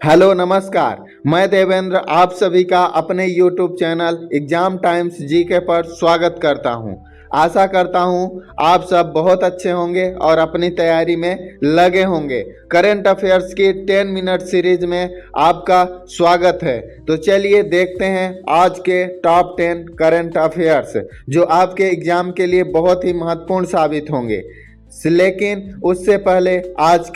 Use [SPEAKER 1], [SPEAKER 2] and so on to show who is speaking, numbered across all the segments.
[SPEAKER 1] Hello नमस्कार। मैं देवेंद्र आप सभी का अपने YouTube channel exam times GK पर स्वागत करता हूं। आशा करता हूं आप सब बहुत अच्छे होंगे और अपनी तैयारी में लगे होंगे। करंट अफेयर्स की 10 मिनट सीरीज में आपका स्वागत है। तो चलिए देखते हैं आज के टॉप 10 करंट अफेयर्स जो आपके एग्जाम के लिए बहुत ही महत्वपूर्ण साबित होंगे। लेकिन उससे पहले आज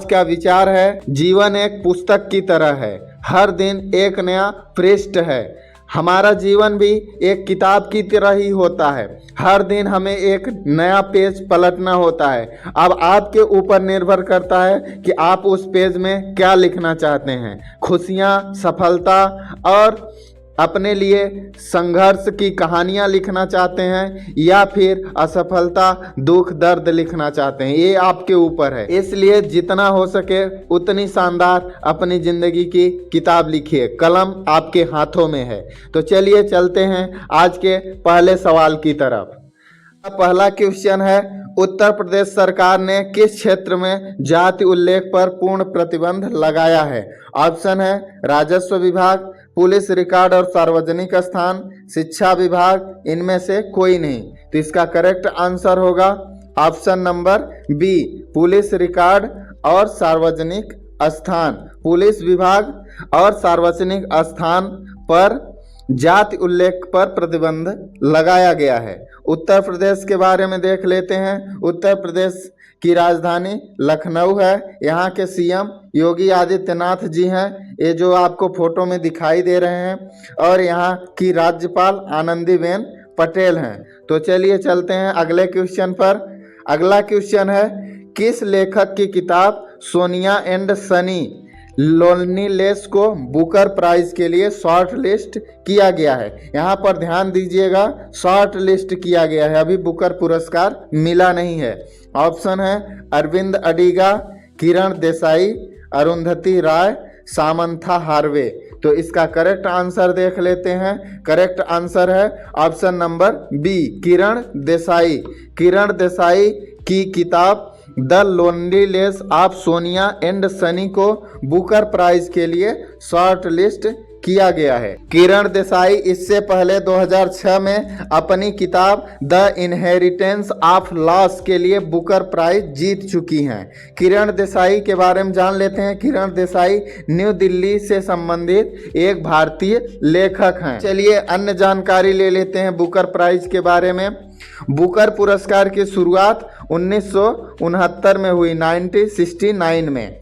[SPEAKER 1] का विचार है, जीवन एक पुस्तक की तरह है, हर दिन एक नया पृष्ठ है। हमारा जीवन भी एक किताब की तरह ही होता है, हर दिन हमें एक नया पेज पलटना होता है। अब आपके ऊपर निर्भर करता है कि आप उस पेज में क्या लिखना चाहते हैं, खुशियाँ, सफलता और अपने लिए संघर्ष की कहानियां लिखना चाहते हैं या फिर असफलता, दुख, दर्द लिखना चाहते हैं। ये आपके ऊपर है। इसलिए जितना हो सके उतनी शानदार अपनी जिंदगी की किताब लिखिए, कलम आपके हाथों में है। तो चलिए चलते हैं आज के पहले सवाल की तरफ। पहला क्वेश्चन है, उत्तर प्रदेश सरकार ने किस क्षेत्र में जाति उल्लेख पर पूर्ण प्रतिबंध लगाया है? ऑप्शन है राजस्व विभाग, पुलिस रिकॉर्ड और सार्वजनिक स्थान, शिक्षा विभाग, इनमें से कोई नहीं। तो इसका करेक्ट आंसर होगा option number B, police record और सार्वजनिक स्थान। पुलिस विभाग और सार्वजनिक स्थान पर जाति उल्लेख पर प्रतिबंध लगाया गया है। उत्तर प्रदेश के बारे में देख लेते हैं। उत्तर प्रदेश की राजधानी लखनऊ है। यहाँ के सीएम योगी आदित्यनाथ जी हैं, ये जो आपको फोटो में दिखाई दे रहे हैं, और यहाँ की राज्यपाल आनंदीबेन पटेल हैं। तो चलिए चलते हैं अगले क्वेश्चन पर। अगला क्वेश्चन है, किस लेखक की किताब सोनिया एंड सनी लोनलीनेस को बुकर प्राइज के लिए शॉर्ट लिस्ट किया गया है? यहाँ पर ध्यान दीजिएगा, शॉर्ट लिस्ट किया गया है, अभी बुकर पुरस्कार मिला नहीं है। ऑप्शन है अरविंद अडिगा, किरण देसाई, अरुंधति राय, सामंथा हार्वे। तो इसका करेक्ट आंसर देख लेते हैं। करेक्ट आंसर है option number B, Kiran Desai. Kiran Desai की किताब the loneliness of Sonia and Sunny को बुकर प्राइज के लिए शॉर्ट लिस्ट किया गया है। किरण देसाई इससे पहले 2006 में अपनी किताब द इनहेरिटेंस ऑफ लॉस के लिए बुकर प्राइज जीत चुकी हैं। किरण देसाई के बारे में जान लेते हैं। किरण देसाई न्यू दिल्ली से संबंधित एक भारतीय लेखक हैं। चलिए अन्य जानकारी ले लेते हैं बुकर प्राइज के बारे में। बुकर पुरस्कार की शुरुआत 1969 में हुई, 1969 में।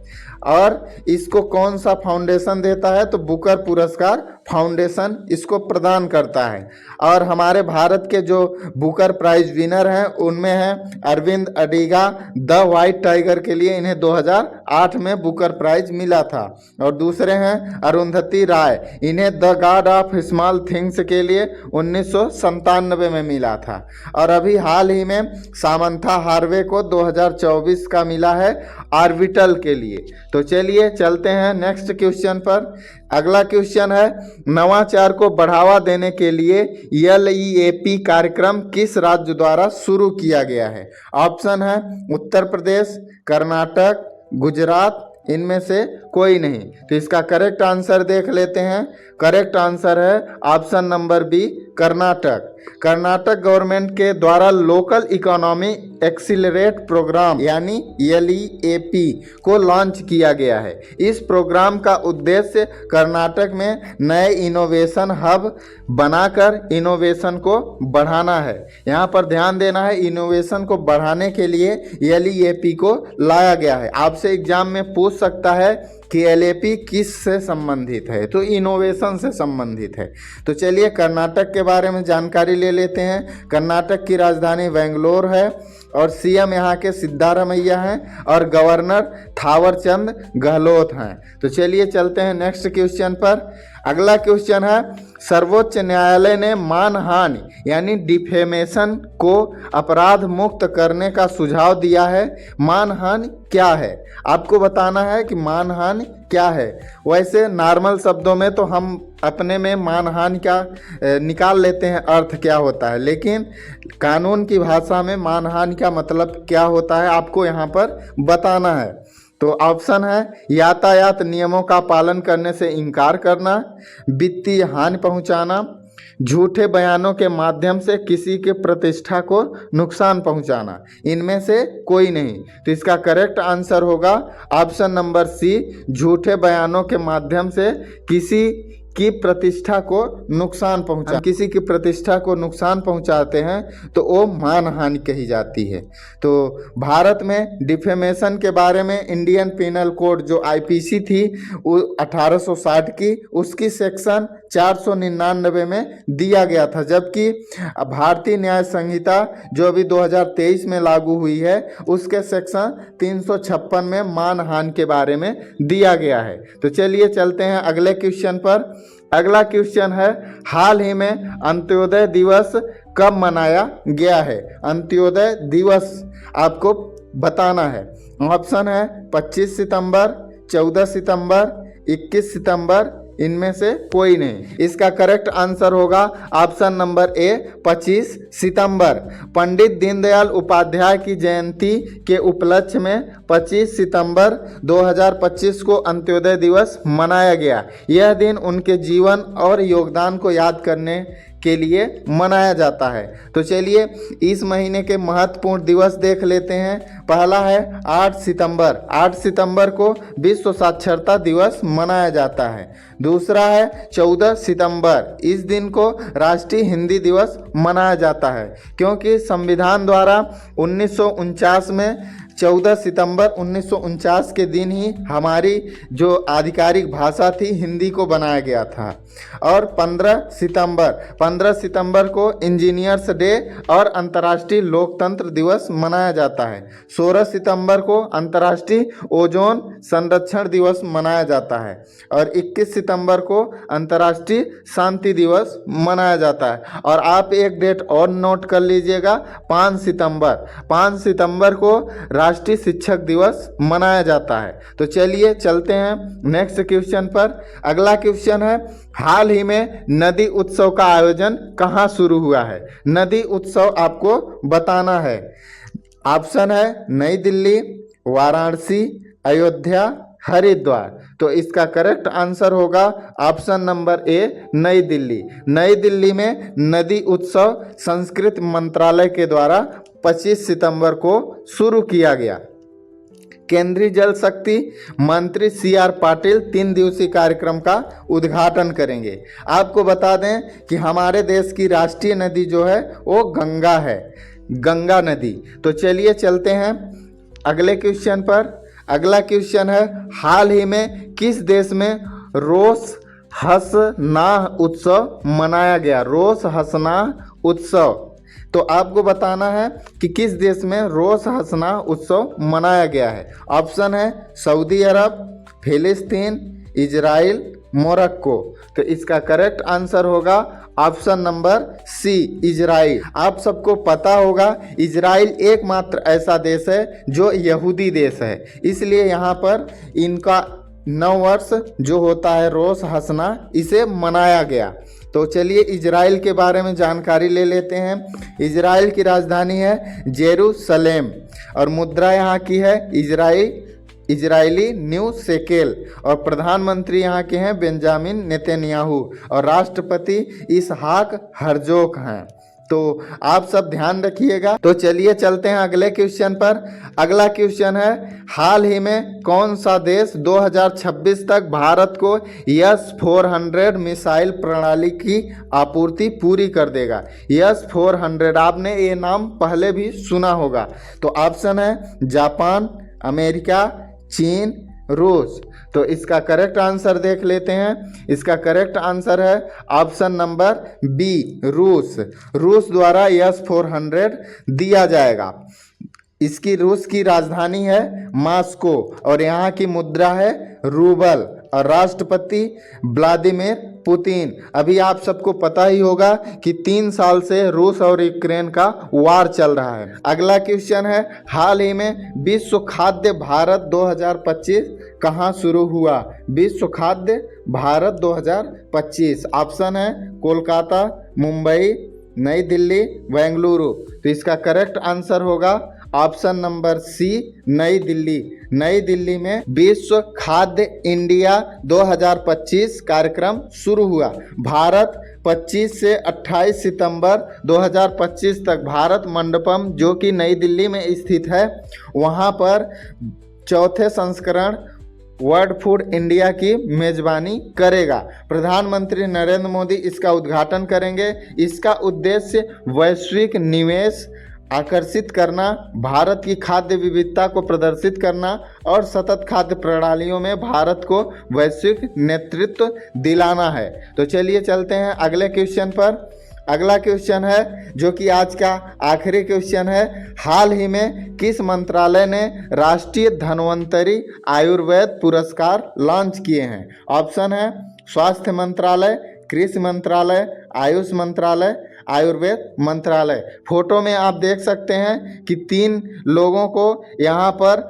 [SPEAKER 1] और इसको कौन सा फाउंडेशन देता है? तो बुकर पुरस्कार फाउंडेशन इसको प्रदान करता है। और हमारे भारत के जो बुकर प्राइज विनर हैं उनमें हैं Arvind Adiga, the White Tiger के लिए इन्हें 2008 में बुकर प्राइज मिला था। और दूसरे हैं अरुंधति राय, इन्हें the God of small things के लिए 1997 में मिला था। और अभी हाल ही में सामंथा हार्वे को 2024 का मिला है ऑर्बिटल के लिए। तो चलिए चलते हैं नेक्स्ट क्वेश्चन पर। अगला क्वेश्चन है, नवाचार को बढ़ावा देने के लिए LEAP कार्यक्रम किस राज्य द्वारा शुरू किया गया है? ऑप्शन है उत्तर प्रदेश, कर्नाटक, गुजरात, इनमें से कोई नहीं। तो इसका करेक्ट आंसर देख लेते हैं। करेक्ट आंसर है option number B, Karnataka. Karnataka government के द्वारा लोकल इकोनॉमी एक्सीलरेट प्रोग्राम यानी LEAP को लॉन्च किया गया है। इस प्रोग्राम का उद्देश्य कर्नाटक में नए इनोवेशन हब बनाकर इनोवेशन को बढ़ाना है। यहाँ पर ध्यान देना है, इनोवेशन को बढ़ाने के लिए LEAP को लाया गया है। आपसे एग्जाम में पूछ सकता है कि LEAP किस से संबंधित है? तो इनोवेशन से संबंधित है। तो चलिए कर्नाटक के बारे में जानकारी ले लेते हैं। कर्नाटक की राजधानी बेंगलोर है और सीएम यहाँ के सिद्धारमैया हैं और गवर्नर थावरचंद गहलोत हैं। तो चलिए चलते हैं नेक्स्ट क्वेश्चन पर। अगला क्वेश्चन है, सर्वोच्च न्यायालय ने मानहानि यानी डिफेमेशन को अपराध मुक्त करने का सुझाव दिया है। मानहानि क्या है? आपको बताना है कि मानहानि क्या है। वैसे नॉर्मल शब्दों में तो हम अपने में मानहानि का निकाल लेते हैं अर्थ क्या होता है, लेकिन कानून की भाषा में मानहानि का मतलब क्या होता है आपको यहाँ पर बताना है। तो ऑप्शन है यातायात नियमों का पालन करने से इनकार करना, वित्तीय हानि पहुंचाना, झूठे बयानों के माध्यम से किसी के प्रतिष्ठा को नुकसान पहुंचाना। इनमें से कोई नहीं। तो इसका करेक्ट आंसर होगा ऑप्शन नंबर सी, झूठे बयानों के माध्यम से किसी की प्रतिष्ठा को नुकसान पहुंचा, किसी की प्रतिष्ठा को नुकसान पहुंचाते हैं तो वो मानहानि कही जाती है। तो भारत में डिफेमेशन के बारे में इंडियन पिनल कोड जो आईपीसी थी वो 1860 की, उसकी सेक्शन 499 में दिया गया था, जबकि भारतीय न्याय संहिता जो अभी 2023 में लागू हुई है उसके सेक्शन 356 में मानहानि के बारे में दिया गया है। तो चलिए चलते हैं अगले क्वेश्चन पर। अगला क्वेश्चन है हाल ही में अंत्योदय दिवस कब मनाया गया है? अंत्योदय दिवस आपको बताना है। ऑप्शन है 25 सितंबर, 14 सितंबर, 21 सितंबर, इनमें से कोई नहीं। इसका करेक्ट आंसर होगा ऑप्शन नंबर ए 25 सितंबर। पंडित दीनदयाल उपाध्याय की जयंती के उपलक्ष्य में 25 सितंबर 2025 को अंत्योदय दिवस मनाया गया। यह दिन उनके जीवन और योगदान को याद करने के लिए मनाया जाता है। तो चलिए इस महीने के महत्वपूर्ण दिवस देख लेते हैं। पहला है 8 सितंबर। 8 सितंबर को विश्व साक्षरता दिवस मनाया जाता है। दूसरा है 14 सितंबर। इस दिन को राष्ट्रीय हिंदी दिवस मनाया जाता है, क्योंकि संविधान द्वारा 1949 में 14 सितंबर 1949 के दिन ही हमारी जो आधिकारिक भाषा थी हिंदी को बनाया गया था। और 15 सितंबर को इंजीनियर्स डे और अंतर्राष्ट्रीय लोकतंत्र दिवस मनाया जाता है। 16 सितंबर को अंतर्राष्ट्रीय ओजोन संरक्षण दिवस मनाया जाता है और 21 सितंबर को अंतर्राष्ट्रीय शांति दिवस मनाया जाता है। और आप एक डेट और नोट कर लीजिएगा, 5 सितंबर को राष्ट्रीय शिक्षक दिवस मनाया जाता है। तो चलिए चलते हैं नेक्स्ट क्वेश्चन पर। अगला क्वेश्चन है हाल ही में नदी उत्सव का आयोजन कहाँ शुरू हुआ है? नदी उत्सव आपको बताना है। ऑप्शन है नई दिल्ली, वाराणसी, अयोध्या, हरिद्वार। तो इसका करेक्ट आंसर होगा ऑप्शन नंबर ए नई दिल्ली। नई दिल्ली में नदी उत्सव संस्कृति मंत्रालय के द्वारा 25 सितंबर को शुरू किया गया। केंद्रीय जल शक्ति मंत्री CR पाटिल 3 दिवसीय कार्यक्रम का उद्घाटन करेंगे। आपको बता दें कि हमारे देश की राष्ट्रीय नदी जो है वो गंगा है, गंगा नदी। तो चलिए चलते हैं अगले क्वेश्चन पर। अगला क्वेश्चन है हाल ही में किस देश में रोष हसनाह उत्सव मनाया गया? रोष हसनाह उत्सव। तो आपको बताना है कि किस देश में रोष हसनाह उत्सव मनाया गया है। ऑप्शन है सऊदी अरब, फिलिस्तीन, इजराइल, मोरक्को। तो इसका करेक्ट आंसर होगा ऑप्शन नंबर सी इजराइल। आप सबको पता होगा इजराइल एकमात्र ऐसा देश है जो यहूदी देश है, इसलिए यहाँ पर इनका नव वर्ष जो होता है रोष हसना इसे मनाया गया। तो चलिए इजराइल के बारे में जानकारी ले लेते हैं। इजराइल की राजधानी है जेरूसलेम और मुद्रा यहाँ की है इजरायली न्यू शेकेल और प्रधानमंत्री यहाँ के हैं बेंजामिन नेतन्याहू और राष्ट्रपति इसहाक हर्जोग हैं। तो आप सब ध्यान रखिएगा। तो चलिए चलते हैं अगले क्वेश्चन पर। अगला क्वेश्चन है हाल ही में कौन सा देश 2026 तक भारत को S-400 मिसाइल प्रणाली की आपूर्ति पूरी कर देगा? S-400 आपने ये नाम पहले भी सुना होगा। तो ऑप्शन है जापान, अमेरिका, चीन, रूस। तो इसका करेक्ट आंसर देख लेते हैं। इसका करेक्ट आंसर है ऑप्शन नंबर बी रूस। रूस द्वारा S-400 दिया जाएगा। इसकी रूस की राजधानी है मॉस्को और यहाँ की मुद्रा है रूबल और राष्ट्रपति व्लादिमीर पुतिन। अभी आप सबको पता ही होगा कि 3 साल से रूस और यूक्रेन का वार चल रहा है। अगला क्वेश्चन है हाल ही में विश्व खाद्य भारत 2025 कहाँ शुरू हुआ? विश्व खाद्य भारत 2025। ऑप्शन है कोलकाता, मुंबई, नई दिल्ली, बेंगलुरु। तो इसका करेक्ट आंसर होगा ऑप्शन नंबर सी नई दिल्ली। नई दिल्ली में विश्व खाद्य इंडिया 2025 कार्यक्रम शुरू हुआ। भारत 25 से 28 सितंबर 2025 तक भारत मंडपम जो कि नई दिल्ली में स्थित है, वहां पर चौथे संस्करण वर्ल्ड फूड इंडिया की मेजबानी करेगा। प्रधानमंत्री नरेंद्र मोदी इसका उद्घाटन करेंगे। इसका उद्देश्य वैश्विक निवेश आकर्षित करना, भारत की खाद्य विविधता को प्रदर्शित करना और सतत खाद्य प्रणालियों में भारत को वैश्विक नेतृत्व दिलाना है। तो चलिए चलते हैं अगले क्वेश्चन पर। अगला क्वेश्चन है जो कि आज का आखिरी क्वेश्चन है। हाल ही में किस मंत्रालय ने राष्ट्रीय धन्वंतरी आयुर्वेद पुरस्कार लॉन्च किए हैं? ऑप्शन है स्वास्थ्य मंत्रालय, कृषि मंत्रालय, आयुष मंत्रालय, आयुर्वेद मंत्रालय। फोटो में आप देख सकते हैं कि 3 लोगों को यहाँ पर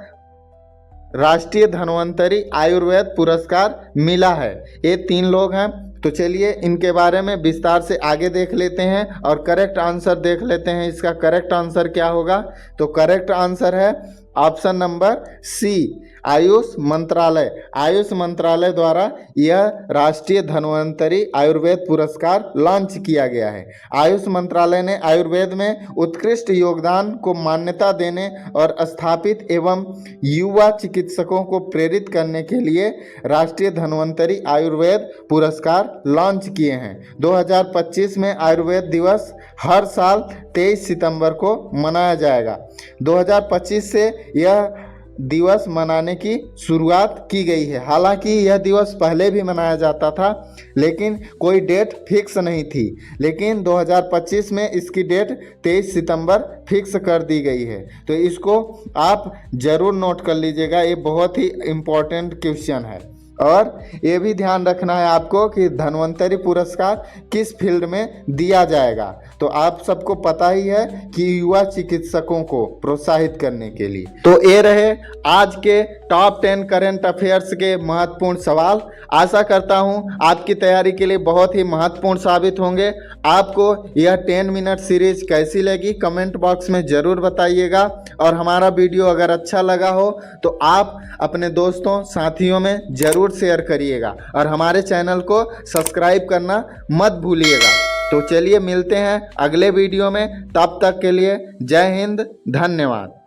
[SPEAKER 1] राष्ट्रीय धन्वंतरी आयुर्वेद पुरस्कार मिला है। ये 3 लोग हैं। तो चलिए इनके बारे में विस्तार से आगे देख लेते हैं और करेक्ट आंसर देख लेते हैं। इसका करेक्ट आंसर क्या होगा? तो करेक्ट आंसर है ऑप्शन नंबर सी आयुष मंत्रालय। आयुष मंत्रालय द्वारा यह राष्ट्रीय धन्वंतरी आयुर्वेद पुरस्कार लॉन्च किया गया है। आयुष मंत्रालय ने आयुर्वेद में उत्कृष्ट योगदान को मान्यता देने और स्थापित एवं युवा चिकित्सकों को प्रेरित करने के लिए राष्ट्रीय धन्वंतरी आयुर्वेद पुरस्कार लॉन्च किए हैं। 2025 में आयुर्वेद दिवस हर साल 23 सितंबर को मनाया जाएगा। 2025 से यह दिवस मनाने की शुरुआत की गई है। हालांकि यह दिवस पहले भी मनाया जाता था, लेकिन कोई डेट फिक्स नहीं थी। लेकिन 2025 में इसकी डेट 23 सितंबर फिक्स कर दी गई है। तो इसको आप ज़रूर नोट कर लीजिएगा, ये बहुत ही इम्पोर्टेंट क्वेश्चन है। और ये भी ध्यान रखना है आपको कि धन्वंतरी पुरस्कार किस फील्ड में दिया जाएगा। तो आप सबको पता ही है कि युवा चिकित्सकों को प्रोत्साहित करने के लिए। तो ये रहे आज के टॉप 10 करंट अफेयर्स के महत्वपूर्ण सवाल। आशा करता हूँ आपकी तैयारी के लिए बहुत ही महत्वपूर्ण साबित होंगे। आपको यह 10 मिनट सीरीज कैसी लगी कमेंट बॉक्स में ज़रूर बताइएगा। और हमारा वीडियो अगर अच्छा लगा हो तो आप अपने दोस्तों साथियों में ज़रूर शेयर करिएगा और हमारे चैनल को सब्सक्राइब करना मत भूलिएगा। तो चलिए मिलते हैं अगले वीडियो में, तब तक के लिए जय हिंद, धन्यवाद।